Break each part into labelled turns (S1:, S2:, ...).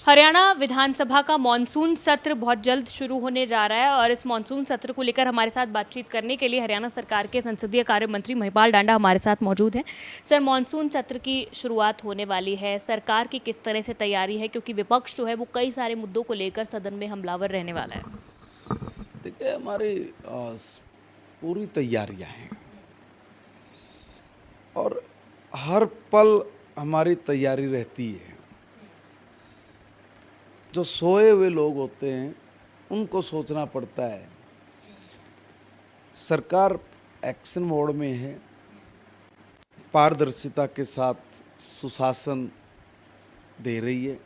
S1: हरियाणा विधानसभा का मॉनसून सत्र बहुत जल्द शुरू होने जा रहा है और इस मॉनसून सत्र को लेकर हमारे साथ बातचीत करने के लिए हरियाणा सरकार के संसदीय कार्य मंत्री महिपाल डांडा हमारे साथ मौजूद हैं। सर, मॉनसून सत्र की शुरुआत होने वाली है, सरकार की किस तरह से तैयारी है, क्योंकि विपक्ष जो है वो कई सारे मुद्दों को लेकर सदन में हमलावर रहने वाला है।
S2: देखिए, हमारी पूरी तैयारियां हैं और हर पल हमारी तैयारी रहती है। जो सोए हुए लोग होते हैं उनको सोचना पड़ता है। सरकार एक्शन मोड में है, पारदर्शिता के साथ सुशासन दे रही है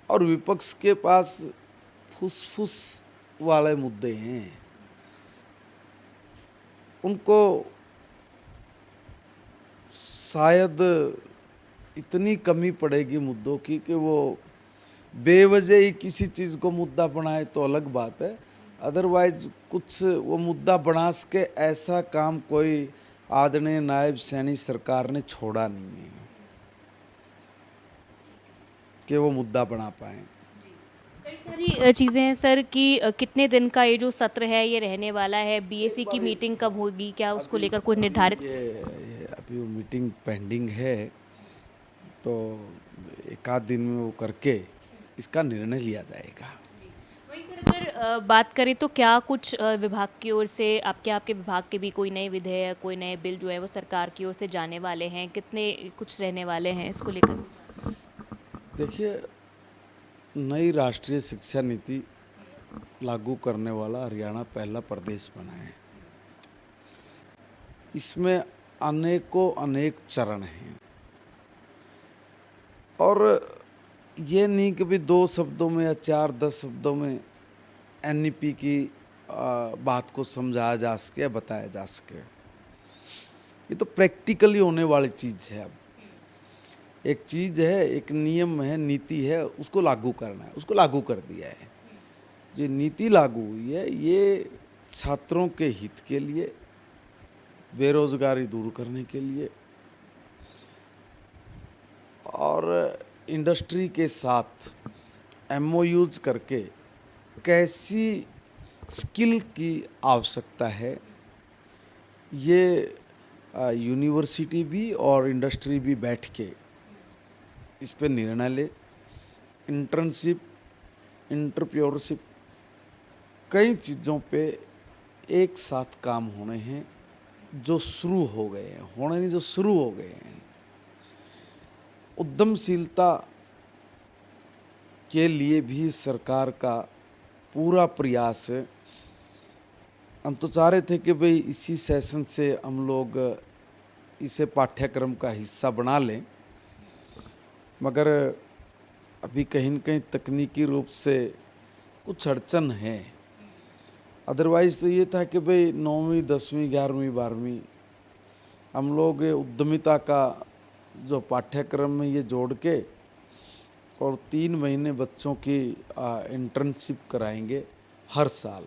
S2: और विपक्ष के पास फुसफुस वाले मुद्दे हैं। उनको शायद इतनी कमी पड़ेगी मुद्दों की कि वो बेवजह ही किसी चीज़ को मुद्दा बनाए तो अलग बात है। अदरवाइज कुछ वो मुद्दा बना सके ऐसा काम कोई आदरणीय नायब सैनी सरकार ने छोड़ा नहीं है कि वो मुद्दा बना पाए।
S1: कई सारी चीज़ें हैं सर कि कितने दिन का ये जो सत्र है ये रहने वाला है, बीएसी की मीटिंग कब होगी, क्या उसको लेकर कोई निर्धारित?
S2: ये अभी वो मीटिंग पेंडिंग है, तो एक आध दिन में वो करके इसका निर्णय लिया जाएगा।
S1: वहीं सर, अगर बात करें तो क्या कुछ विभाग की ओर से आपके विभाग के भी कोई नए विधेयक, कोई नए बिल जो है वो सरकार की ओर से जाने वाले हैं, कितने कुछ रहने वाले हैं इसको लेकर?
S2: देखिए, नई राष्ट्रीय शिक्षा नीति लागू करने वाला हरियाणा पहला प्रदेश बना है। इसमें अनेकों अनेक चरण हैं और ये नहीं कि भी 2 शब्दों में या 4-10 शब्दों में एनईपी की बात को समझाया जा सके या बताया जा सके। ये तो प्रैक्टिकली होने वाली चीज़ है। अब एक चीज़ है, एक नियम है, नीति है, उसको लागू करना है, उसको लागू कर दिया है। जो नीति लागू हुई है ये छात्रों के हित के लिए, बेरोजगारी दूर करने के लिए और इंडस्ट्री के साथ एमओयूज करके कैसी स्किल की आवश्यकता है ये यूनिवर्सिटी भी और इंडस्ट्री भी बैठ के इस पे निर्णय ले। इंटर्नशिप, इंटरप्रेन्योरशिप, कई चीज़ों पे एक साथ काम होने हैं जो शुरू हो गए हैं, होने नहीं जो शुरू हो गए हैं। उद्यमशीलता के लिए भी सरकार का पूरा प्रयास है। हम तो चाह रहे थे कि भाई इसी सेशन से हम लोग इसे पाठ्यक्रम का हिस्सा बना लें, मगर अभी कहीं न कहीं तकनीकी रूप से कुछ अड़चन है। अदरवाइज़ तो ये था कि भाई 9वीं 10वीं 11वीं 12वीं हम लोग उद्यमिता का जो पाठ्यक्रम में ये जोड़ के और 3 महीने बच्चों की इंटर्नशिप कराएंगे हर साल,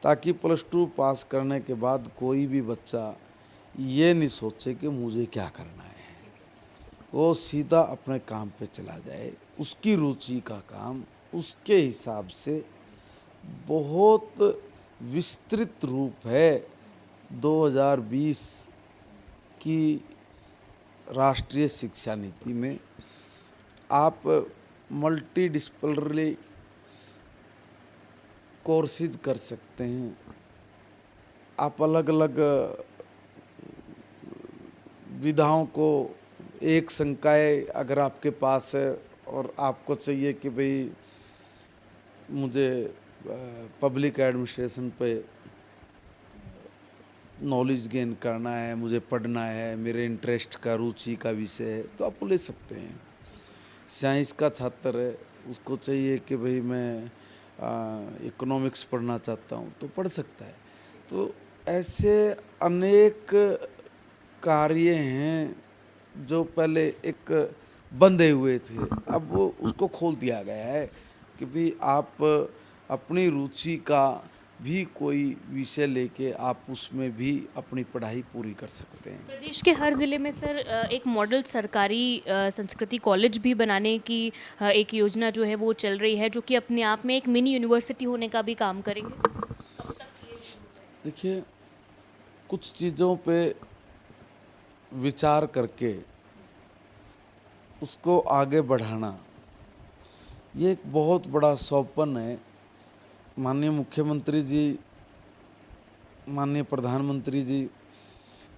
S2: ताकि +2 पास करने के बाद कोई भी बच्चा ये नहीं सोचे कि मुझे क्या करना है। वो सीधा अपने काम पे चला जाए, उसकी रुचि का काम उसके हिसाब से। बहुत विस्तृत रूप है 2020 की राष्ट्रीय शिक्षा नीति में। आप मल्टी डिसिप्लिनरी कोर्सेज कर सकते हैं, आप अलग अलग विधाओं को एक संकाय अगर आपके पास है और आपको चाहिए कि भाई मुझे पब्लिक एडमिनिस्ट्रेशन पे नॉलेज गेन करना है, मुझे पढ़ना है, मेरे इंटरेस्ट का, रुचि का विषय है, तो आप ले सकते हैं। साइंस का छात्र है, उसको चाहिए कि भाई मैं इकोनॉमिक्स पढ़ना चाहता हूँ, तो पढ़ सकता है। तो ऐसे अनेक कार्य हैं जो पहले एक बंधे हुए थे, अब वो उसको खोल दिया गया है कि भाई आप अपनी रुचि का भी कोई विषय लेके आप उसमें भी अपनी पढ़ाई पूरी कर सकते हैं।
S1: प्रदेश के हर ज़िले में सर एक मॉडल सरकारी संस्कृति कॉलेज भी बनाने की एक योजना जो है वो चल रही है, जो कि अपने आप में एक मिनी यूनिवर्सिटी होने का भी काम करेंगे।
S2: देखिए, कुछ चीज़ों पे विचार करके उसको आगे बढ़ाना, ये एक बहुत बड़ा सौंपन है। माननीय मुख्यमंत्री जी, माननीय प्रधानमंत्री जी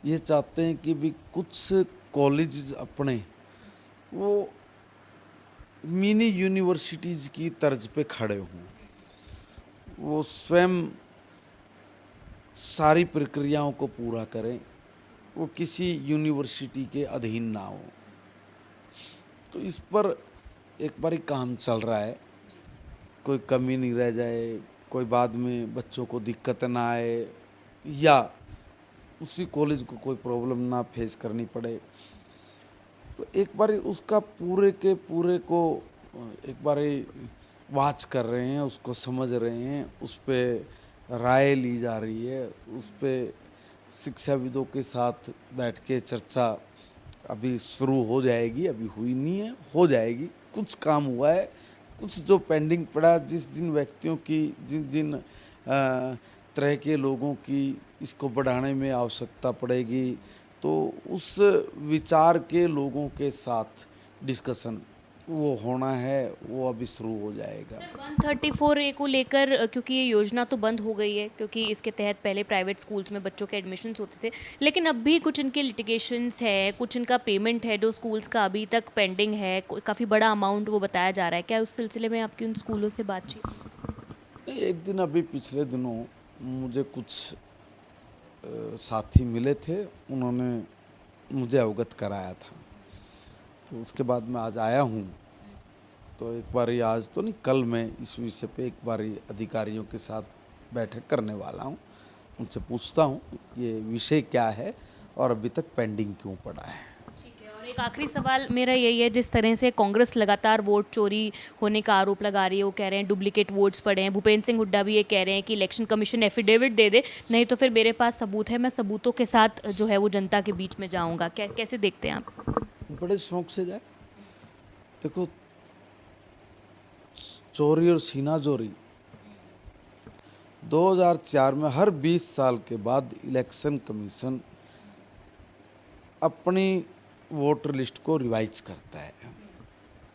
S2: ये चाहते हैं कि भी कुछ कॉलेज अपने वो मिनी यूनिवर्सिटीज़ की तर्ज पे खड़े हों, वो स्वयं सारी प्रक्रियाओं को पूरा करें, वो किसी यूनिवर्सिटी के अधीन ना हो। तो इस पर एक बार ही काम चल रहा है, कोई कमी नहीं रह जाए, कोई बाद में बच्चों को दिक्कत ना आए या उसी कॉलेज को कोई प्रॉब्लम ना फेस करनी पड़े। तो एक बार उसका पूरे के पूरे को एक बार वाच कर रहे हैं, उसको समझ रहे हैं, उस पर राय ली जा रही है, उस पर शिक्षाविदों के साथ बैठ के चर्चा अभी शुरू हो जाएगी, अभी हुई नहीं है, हो जाएगी। कुछ काम हुआ है, कुछ जो पेंडिंग पड़ा, जिस जिन व्यक्तियों की जिन जिन तरह के लोगों की इसको बढ़ाने में आवश्यकता पड़ेगी, तो उस विचार के लोगों के साथ डिस्कशन वो होना है, वो अभी शुरू हो जाएगा।
S1: 134A को लेकर क्योंकि ये योजना तो बंद हो गई है, क्योंकि इसके तहत पहले प्राइवेट स्कूल्स में बच्चों के एडमिशन्स होते थे, लेकिन अब भी कुछ इनके लिटिगेशंस है, कुछ इनका पेमेंट है जो स्कूल्स का अभी तक पेंडिंग है, काफ़ी बड़ा अमाउंट वो बताया जा रहा है। क्या उस सिलसिले में आपकी उन स्कूलों से बातचीत?
S2: एक दिन अभी पिछले दिनों मुझे कुछ साथी मिले थे, उन्होंने मुझे अवगत कराया था, तो उसके बाद मैं आज आया हूँ। तो एक बारी, आज तो नहीं, कल मैं इस विषय पे एक बारी अधिकारियों के साथ बैठक करने वाला हूँ, उनसे पूछता हूँ ये विषय क्या है और अभी तक पेंडिंग क्यों पड़ा है।
S1: ठीक है, और एक आखिरी सवाल मेरा यही है, जिस तरह से कांग्रेस लगातार वोट चोरी होने का आरोप लगा रही है, वो कह रहे हैं डुप्लीकेट वोट्स पड़े हैं, भूपेंद्र सिंह हुड्डा भी ये कह रहे हैं कि इलेक्शन कमीशन एफिडेविट दे दे, नहीं तो फिर मेरे पास सबूत है, मैं सबूतों के साथ जो है वो जनता के बीच में जाऊंगा। कैसे देखते हैं आप?
S2: बड़े शौक से जाए। देखो, चोरी और सीना चोरी 2004 में हर 20 साल के बाद इलेक्शन कमीशन अपनी वोटर लिस्ट को रिवाइज करता है,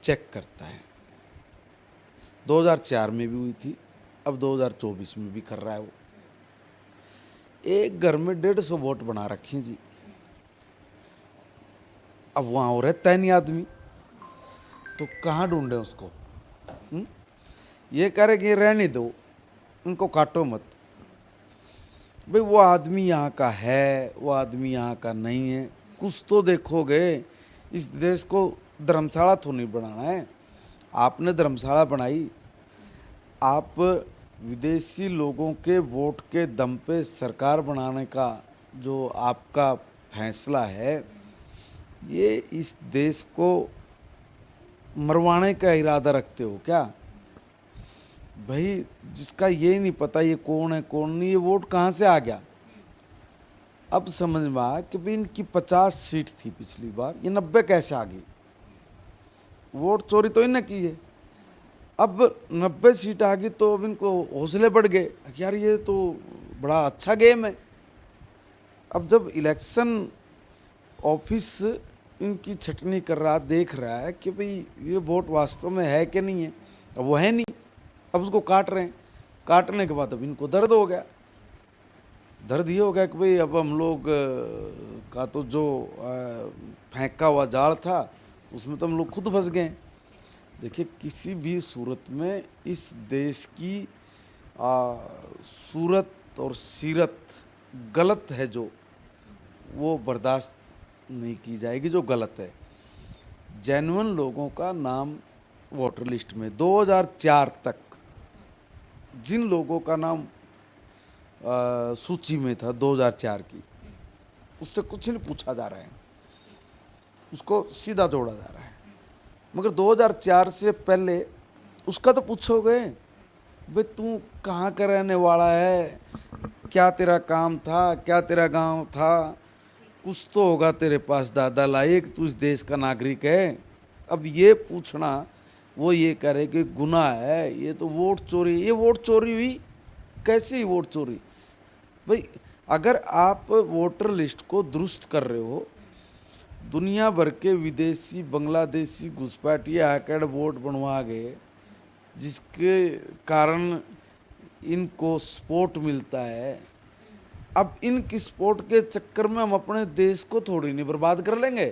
S2: चेक करता है। 2004 में भी हुई थी, अब 2024 में भी कर रहा है वो। एक घर में 150 वोट बना रखी जी, अब वहाँ और रहता है नहीं आदमी, तो कहाँ ढूंढे उसको? ये कह रहे कि रहने दो, उनको काटो मत। भाई वो आदमी यहाँ का है, वो आदमी यहाँ का नहीं है, कुछ तो देखोगे। इस देश को धर्मशाला तो नहीं बनाना है। आपने धर्मशाला बनाई, आप विदेशी लोगों के वोट के दम पे सरकार बनाने का जो आपका फैसला है, ये इस देश को मरवाने का इरादा रखते हो क्या? भाई जिसका ये नहीं पता ये कौन है कौन नहीं, ये वोट कहाँ से आ गया? अब समझ में आया कि भाई इनकी 50 सीट थी पिछली बार, ये 90 कैसे आ गई? वोट चोरी तो इन्हें की है। अब 90 सीट आ गई तो अब इनको हौसले बढ़ गए कि यार ये तो बड़ा अच्छा गेम है। अब जब इलेक्शन ऑफिस इनकी छटनी कर रहा, देख रहा है कि भाई ये वोट वास्तव में है कि नहीं है, अब वो है नहीं, अब उसको काट रहे हैं। काटने के बाद अब इनको दर्द हो गया, दर्द ये हो गया कि भाई अब हम लोग का तो जो फेंका हुआ जाल था उसमें तो हम लोग खुद फंस गए। देखिए, किसी भी सूरत में इस देश की सूरत और सीरत गलत है जो, वो बर्दाश्त नहीं की जाएगी जो गलत है। जेन्युइन लोगों का नाम वोटर लिस्ट में 2004 तक जिन लोगों का नाम सूची में था 2004 की, उससे कुछ नहीं पूछा जा रहा है, उसको सीधा जोड़ा जा रहा है। मगर 2004 से पहले उसका तो पूछोगे, भाई तू कहाँ का रहने वाला है, क्या तेरा काम था, क्या तेरा गांव था, कुछ तो होगा तेरे पास दादा लायक, तू इस देश का नागरिक है। अब ये पूछना, वो ये करे कि गुनाह है, ये तो वोट चोरी, ये वोट चोरी हुई कैसे? ही वोट चोरी भाई, अगर आप वोटर लिस्ट को दुरुस्त कर रहे हो, दुनिया भर के विदेशी बांग्लादेशी घुसपैठिए आकर वोट बनवा गए, जिसके कारण इनको सपोर्ट मिलता है। अब इन सपोर्ट के चक्कर में हम अपने देश को थोड़ी नहीं बर्बाद कर लेंगे।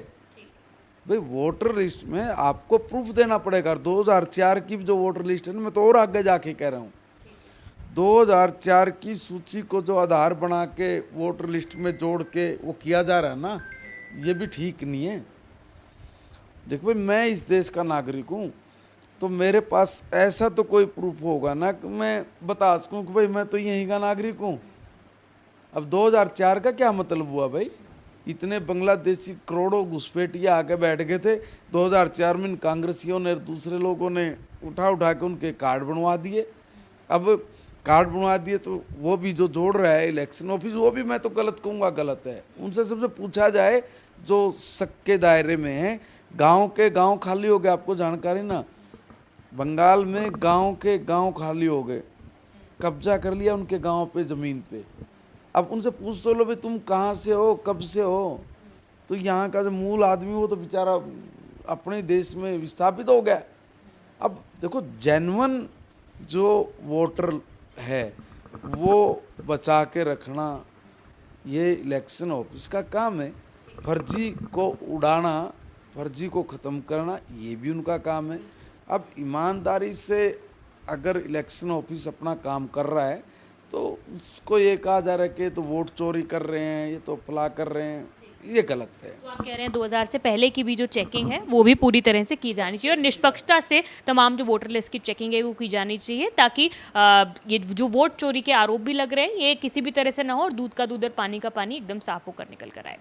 S2: भाई वोटर लिस्ट में आपको प्रूफ देना पड़ेगा। 2004 की जो वोटर लिस्ट है ना, मैं तो और आगे जाके कह रहा हूँ, 2004 की सूची को जो आधार बना के वोटर लिस्ट में जोड़ के वो किया जा रहा है ना, ये भी ठीक नहीं है। देखो भाई, मैं इस देश का नागरिक हूँ, तो मेरे पास ऐसा तो कोई प्रूफ होगा ना कि मैं बता सकूँ कि भाई मैं तो यहीं का नागरिक हूँ। अब 2004 का क्या मतलब हुआ भाई? इतने बांग्लादेशी करोड़ों घुसपैठिए आके बैठ गए थे 2004 में, कांग्रेसियों ने दूसरे लोगों ने उठा के उनके कार्ड बनवा दिए। अब कार्ड बनवा दिए तो वो भी जो जोड़ रहा है इलेक्शन ऑफिस, वो भी मैं तो गलत कहूँगा, गलत है। उनसे सबसे पूछा जाए जो शक के दायरे में है। गांव के गांव खाली हो गए, आपको जानकारी ना, बंगाल में गांव के गांव खाली हो गए, कब्जा कर लिया उनके गांव पे, ज़मीन पे। अब उनसे पूछ तो लो भाई तुम कहाँ से हो, कब से हो? तो यहाँ का जो मूल आदमी वो तो बेचारा अपने देश में विस्थापित हो गया। अब देखो, जेन्युइन जो वोटर है वो बचा के रखना ये इलेक्शन ऑफिस का काम है। फर्जी को उड़ाना, फर्जी को ख़त्म करना, ये भी उनका काम है। अब ईमानदारी से अगर इलेक्शन ऑफिस अपना काम कर रहा है तो उसको ये कहा जा रहा है कि ये तो वोट चोरी कर रहे हैं, ये तो फला कर रहे हैं, ये गलत है।
S1: तो आप कह रहे हैं 2000 से पहले की भी जो चेकिंग है वो भी पूरी तरह से की जानी चाहिए और निष्पक्षता से तमाम जो वोटर लिस्ट की चेकिंग है वो की जानी चाहिए, ताकि ये जो वोट चोरी के आरोप भी लग रहे हैं ये किसी भी तरह से ना हो और दूध का दूध और पानी का पानी एकदम साफ होकर निकल कर आए।